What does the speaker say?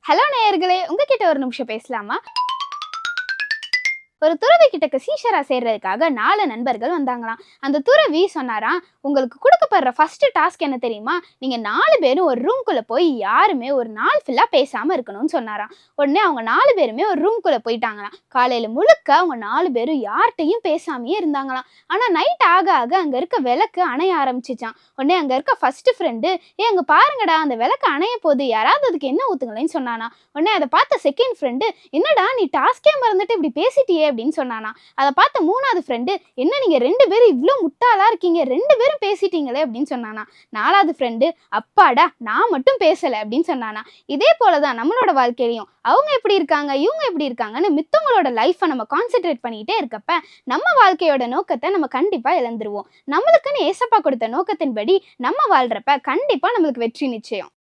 Hello நேயர்களே, உங்ககிட்ட ஒரு நிமிஷம் பேசலாமா? ஒரு துறவி கிட்டக்கு சீஷரா சேர்றதுக்காக 4 நண்பர்கள் வந்தாங்களாம். அந்த துறவி சொன்னாராம், உங்களுக்கு கொடுக்கப்படுற ஃபர்ஸ்ட் டாஸ்க் என்ன தெரியுமா? நீங்க 4 பேரும் ஒரு ரூம்குள்ள போய் யாருமே ஒரு நாள் ஃபுல்லா பேசாம இருக்கணும்னு சொன்னாராம். உடனே அவங்க 4 பேருமே ஒரு ரூம்குள்ள போயிட்டாங்களாம். காலையில முழுக்க அவங்க 4 பேரும் யார்கிட்டையும் பேசாமையே இருந்தாங்களாம். ஆனா நைட் ஆக ஆக அங்க இருக்க விளக்கு அணைய ஆரம்பிச்சிச்சாம். உடனே அங்க இருக்க ஃபர்ஸ்ட் ஃப்ரெண்டு, அங்க பாருங்கடா, அந்த விளக்கு அணைய போகுது, யாராவது அதுக்கு என்ன ஊத்துங்களேன்னு சொன்னானா. உடனே அதை பார்த்த செகண்ட் ஃப்ரெண்டு, என்னடா நீ டாஸ்கே மறந்துட்டு இப்படி பேசிட்டியே அப்படின்னு சொன்னானா. அதை பார்த்த 3வது ஃப்ரெண்டு, என்ன நீங்க 2 பேரும் இவ்வளோ முட்டாளா இருக்கீங்க, 2 பேரும் பேசிட்டீங்களே அப்படின்னு சொன்னானா. 4வது ஃப்ரெண்டு, அப்பாடா நான் மட்டும் பேசல அப்படின்னு சொன்னானா. இதே போலதான் நம்மளோட வாழ்க்கையிலையும் அவங்க எப்படி இருக்காங்க, இவங்க எப்படி இருக்காங்கன்னு மித்தவங்களோட லைஃப்பை நம்ம கான்சென்ட்ரேட் பண்ணிக்கிட்டே இருக்கப்ப நம்ம வாழ்க்கையோட நோக்கத்தை நம்ம கண்டிப்பா இழந்துருவோம். நம்மளுக்குன்னு ஏசப்பா கொடுத்த நோக்கத்தின்படி நம்ம வாழ்றப்ப கண்டிப்பா நம்மளுக்கு வெற்றி நிச்சயம்.